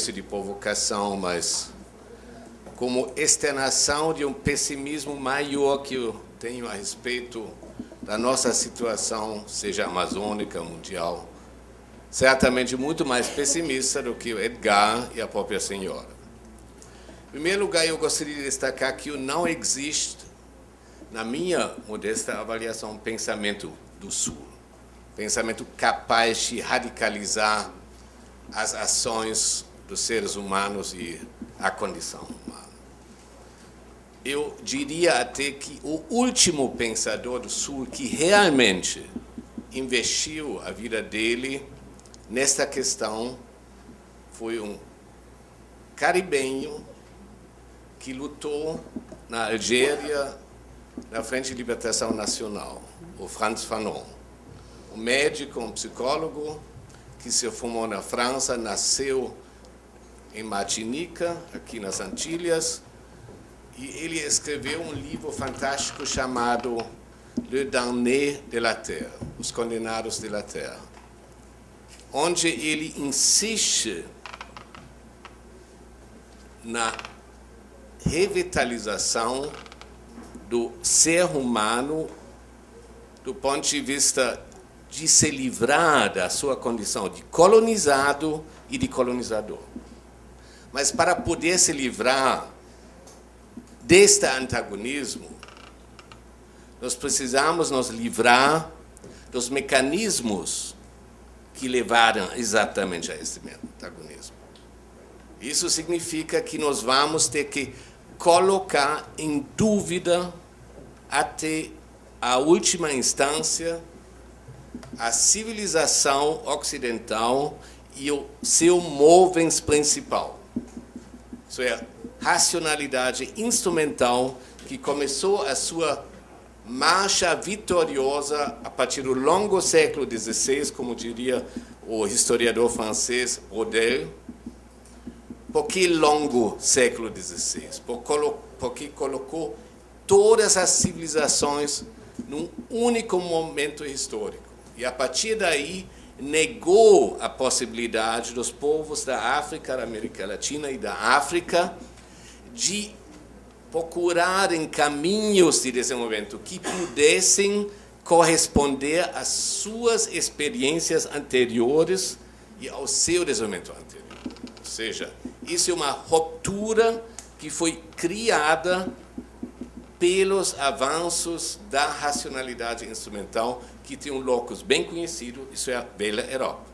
espécie de provocação, mas como externação de um pessimismo maior que eu tenho a respeito da nossa situação, seja amazônica, mundial, certamente muito mais pessimista do que o Edgar e a própria senhora. Em primeiro lugar, eu gostaria de destacar que não existe, na minha modesta avaliação, um pensamento do Sul, pensamento capaz de radicalizar as ações dos seres humanos e a condição humana. Eu diria até que o último pensador do Sul que realmente investiu a vida dele nesta questão foi um caribenho que lutou na Algéria, na Frente de Libertação Nacional, o Frantz Fanon. Um médico, um psicólogo, que se formou na França, nasceu em Martinique, aqui nas Antilhas, e ele escreveu um livro fantástico chamado Le Damné de la Terre, Os Condenados de la Terre, onde ele insiste na revitalização do ser humano do ponto de vista de se livrar da sua condição de colonizado e de colonizador. Mas para poder se livrar deste antagonismo, nós precisamos nos livrar dos mecanismos que levaram exatamente a este antagonismo. Isso significa que nós vamos ter que colocar em dúvida, até a última instância, a civilização ocidental e o seu movens principal. Isso é a racionalidade instrumental que começou a sua marcha vitoriosa a partir do longo século XVI, como diria o historiador francês Braudel. Por que longo século XVI? Porque colocou todas as civilizações num único momento histórico. E, a partir daí, negou a possibilidade dos povos da África, da América Latina e da África de procurarem caminhos de desenvolvimento que pudessem corresponder às suas experiências anteriores e ao seu desenvolvimento anterior. Ou seja, isso é uma ruptura que foi criada pelos avanços da racionalidade instrumental, que tem um locus bem conhecido, isso é a velha Europa.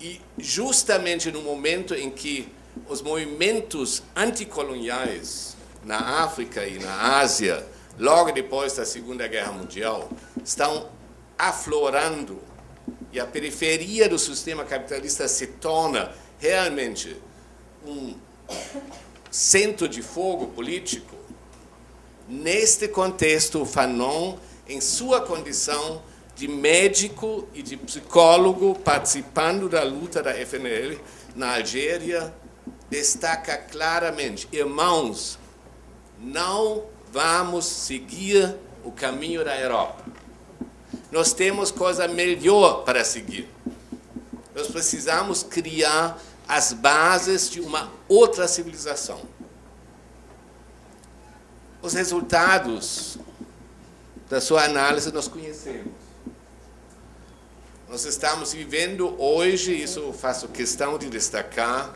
E justamente no momento em que os movimentos anticoloniais na África e na Ásia, logo depois da Segunda Guerra Mundial, estão aflorando e a periferia do sistema capitalista se torna realmente um centro de fogo político. Neste contexto, Fanon, em sua condição de médico e de psicólogo, participando da luta da FNL na Algéria, destaca claramente: irmãos, não vamos seguir o caminho da Europa. Nós temos coisa melhor para seguir. Nós precisamos criar as bases de uma outra civilização. Os resultados da sua análise nós conhecemos. Nós estamos vivendo hoje, isso eu faço questão de destacar,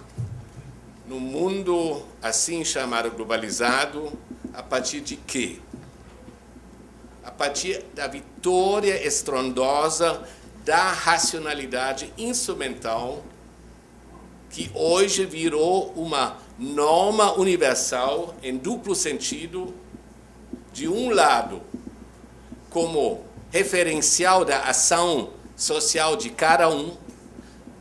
no mundo assim chamado globalizado, a partir de quê? A partir da vitória estrondosa da racionalidade instrumental, que hoje virou uma norma universal em duplo sentido, de um lado, como referencial da ação social de cada um,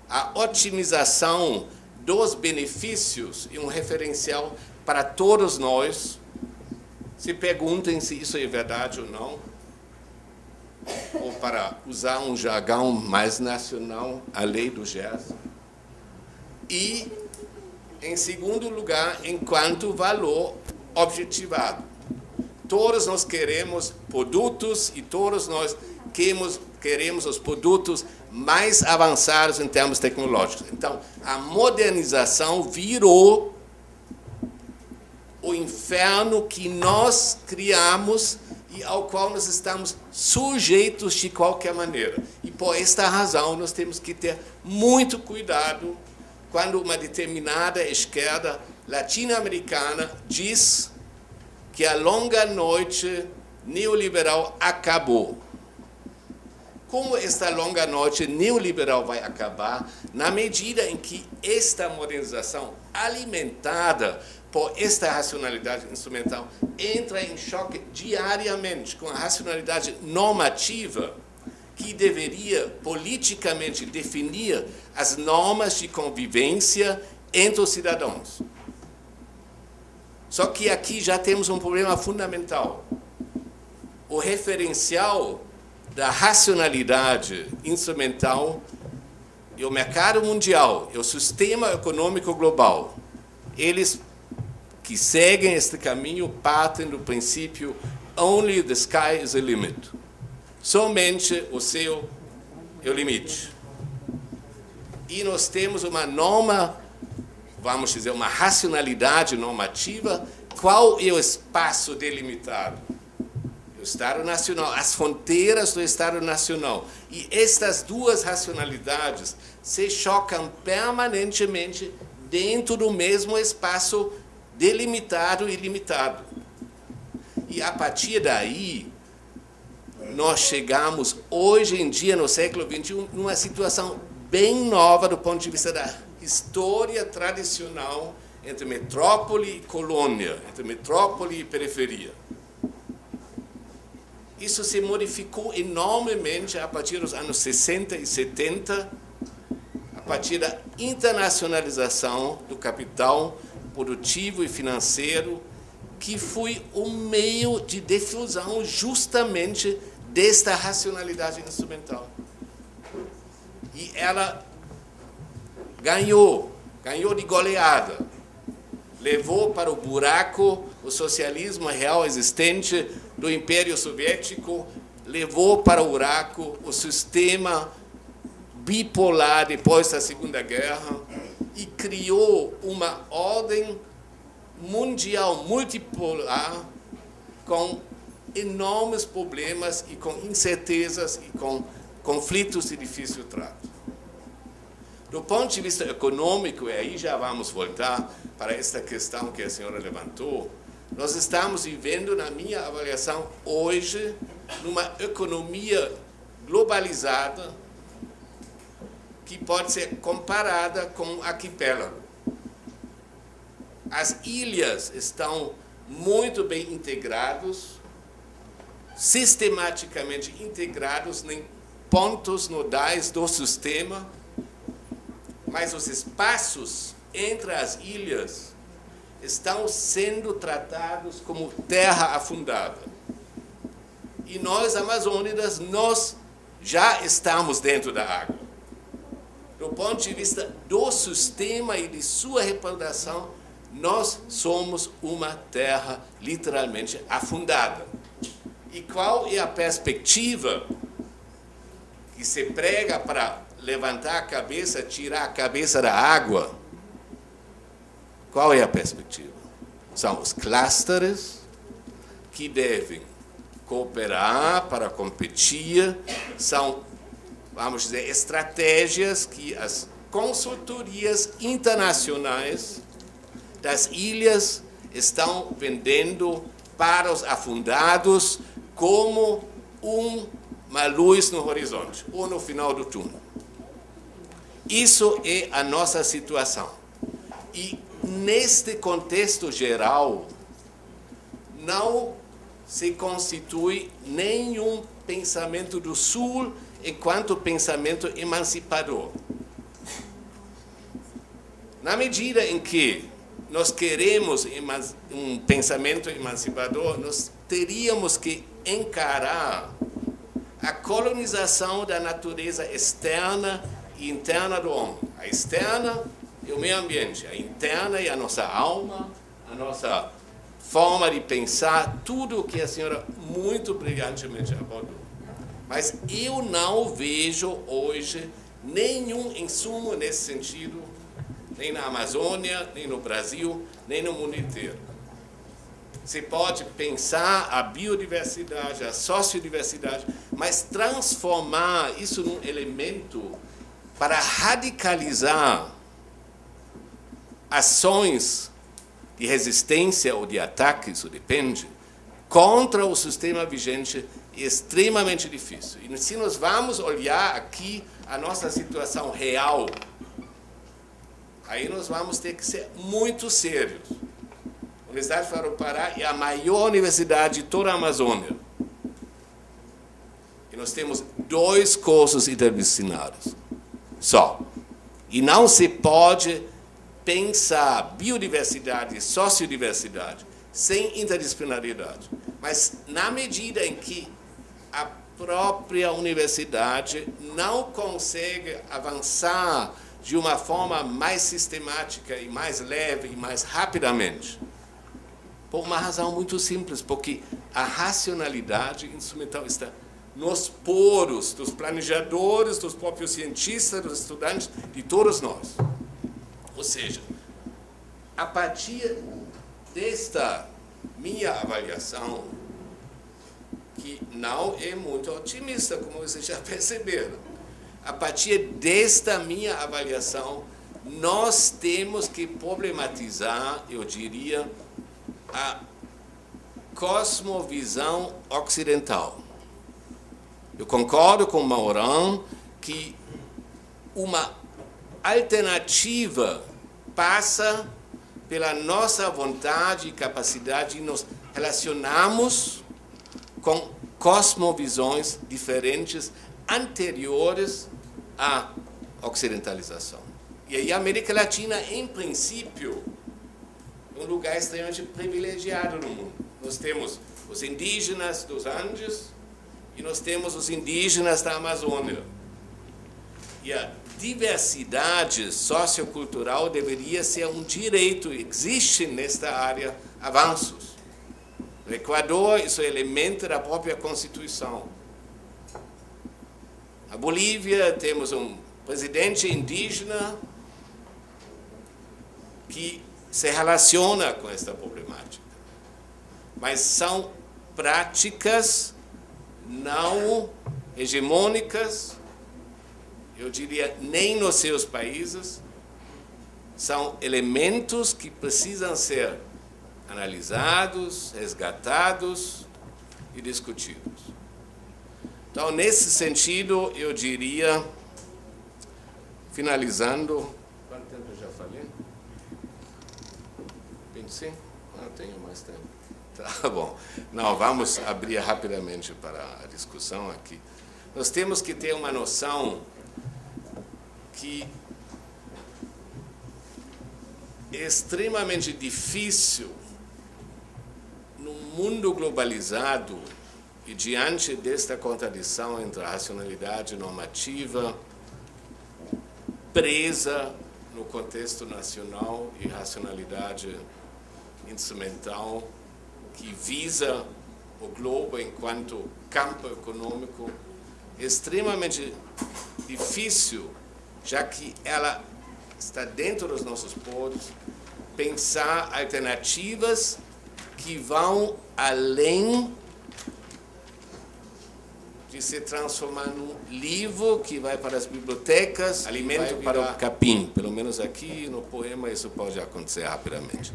a otimização dos benefícios e um referencial para todos nós. Se perguntem se isso é verdade ou não, ou para usar um jargão mais nacional, a lei do Gerson. E, em segundo lugar, enquanto valor objetivo. Todos nós queremos produtos e todos nós queremos os produtos mais avançados em termos tecnológicos. Então, a modernização virou o inferno que nós criamos e ao qual nós estamos sujeitos de qualquer maneira. E por esta razão nós temos que ter muito cuidado quando uma determinada esquerda latino-americana diz que a longa noite neoliberal acabou. Como esta longa noite neoliberal vai acabar na medida em que esta modernização alimentada por esta racionalidade instrumental entra em choque diariamente com a racionalidade normativa que deveria politicamente definir as normas de convivência entre os cidadãos. Só que aqui já temos um problema fundamental. O referencial da racionalidade instrumental e o mercado mundial, e o sistema econômico global, eles que seguem este caminho partem do princípio only the sky is the limit. Somente o céu é o limite. E nós temos uma norma, vamos dizer, uma racionalidade normativa. Qual é o espaço delimitado? O Estado Nacional, as fronteiras do Estado Nacional. E estas duas racionalidades se chocam permanentemente dentro do mesmo espaço delimitado e limitado. E a partir daí, nós chegamos hoje em dia, no século XXI, numa situação bem nova do ponto de vista da história tradicional entre metrópole e colônia, entre metrópole e periferia. Isso se modificou enormemente a partir dos anos 60 e 70, a partir da internacionalização do capital produtivo e financeiro, que foi o meio de difusão justamente desta racionalidade instrumental. E ela ganhou de goleada, levou para o buraco o socialismo real existente do Império Soviético, levou para o buraco o sistema bipolar depois da Segunda Guerra e criou uma ordem mundial multipolar com enormes problemas e com incertezas e com conflitos de difícil trato. Do ponto de vista econômico, e aí já vamos voltar para esta questão que a senhora levantou, nós estamos vivendo, na minha avaliação, hoje, numa economia globalizada que pode ser comparada com um arquipélago. As ilhas estão muito bem integrados, sistematicamente integrados em pontos nodais do sistema, mas os espaços entre as ilhas estão sendo tratados como terra afundada. E nós, amazônidas, nós já estamos dentro da água. Do ponto de vista do sistema e de sua reputação, nós somos uma terra literalmente afundada. E qual é a perspectiva que se prega para levantar a cabeça, tirar a cabeça da água? Qual é a perspectiva? São os clusters que devem cooperar para competir, são, vamos dizer, estratégias que as consultorias internacionais das ilhas estão vendendo para os afundados como uma luz no horizonte, ou no final do túnel. Isso é a nossa situação. E neste contexto geral, não se constitui nenhum pensamento do Sul enquanto pensamento emancipador. Na medida em que nós queremos um pensamento emancipador, nós teríamos que encarar a colonização da natureza externa e interna do homem. A externa é o meio ambiente, a interna é a nossa alma, a nossa forma de pensar, tudo o que a senhora muito brilhantemente abordou. Mas eu não vejo hoje nenhum insumo nesse sentido, nem na Amazônia, nem no Brasil, nem no mundo inteiro. Você pode pensar a biodiversidade, a sociodiversidade, mas transformar isso num elemento para radicalizar ações de resistência ou de ataque, isso depende, contra o sistema vigente é extremamente difícil. E se nós vamos olhar aqui a nossa situação real, aí nós vamos ter que ser muito sérios. A Universidade Federal do Pará é a maior universidade de toda a Amazônia. E nós temos 2 cursos interdisciplinares só. E não se pode pensar biodiversidade e sociodiversidade sem interdisciplinaridade. Mas na medida em que a própria universidade não consegue avançar de uma forma mais sistemática e mais leve e mais rapidamente, por uma razão muito simples, porque a racionalidade instrumental está nos poros dos planejadores, dos próprios cientistas, dos estudantes, de todos nós. Ou seja, a partir desta minha avaliação, que não é muito otimista, como vocês já perceberam, a partir desta minha avaliação, nós temos que problematizar, eu diria, a cosmovisão ocidental. Eu concordo com Maurão que uma alternativa passa pela nossa vontade e capacidade de nos relacionarmos com cosmovisões diferentes anteriores à ocidentalização. E aí a América Latina, em princípio, um lugar extremamente privilegiado no mundo. Nós temos os indígenas dos Andes e nós temos os indígenas da Amazônia. E a diversidade sociocultural deveria ser um direito. Existem nesta área avanços. No Equador, isso é elemento da própria Constituição. Na Bolívia, temos um presidente indígena que se relaciona com esta problemática. Mas são práticas não hegemônicas, eu diria, nem nos seus países, são elementos que precisam ser analisados, resgatados e discutidos. Então, nesse sentido, eu diria, finalizando... Quanto tempo eu já falei? 25? Não tenho mais tempo. Tá bom. Não, vamos abrir rapidamente para a discussão aqui. Nós temos que ter uma noção que é extremamente difícil, num mundo globalizado e diante desta contradição entre a racionalidade normativa presa no contexto nacional e racionalidade instrumental que visa o globo enquanto campo econômico, é extremamente difícil, já que ela está dentro dos nossos poros, pensar alternativas que vão além de se transformar num livro que vai para as bibliotecas, alimento para o capim. Pelo menos aqui no poema isso pode acontecer rapidamente.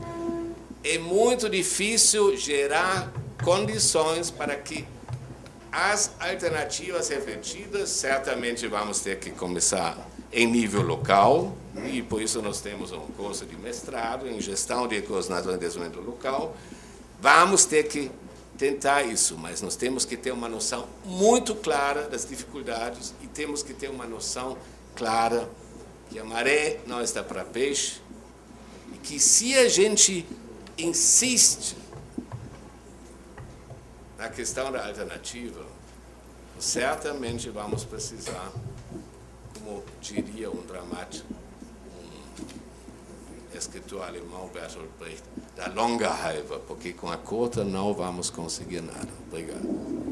É muito difícil gerar condições para que as alternativas refletidas, certamente vamos ter que começar em nível local, e por isso nós temos um curso de mestrado em gestão de recursos naturais e desenvolvimento local. Vamos ter que tentar isso, mas nós temos que ter uma noção muito clara das dificuldades e temos que ter uma noção clara que a maré não está para peixe e que se a gente insiste na questão da alternativa, certamente vamos precisar, como diria um dramático, um escritor alemão, Bertolt Brecht, da longa raiva, porque com a curta não vamos conseguir nada. Obrigado.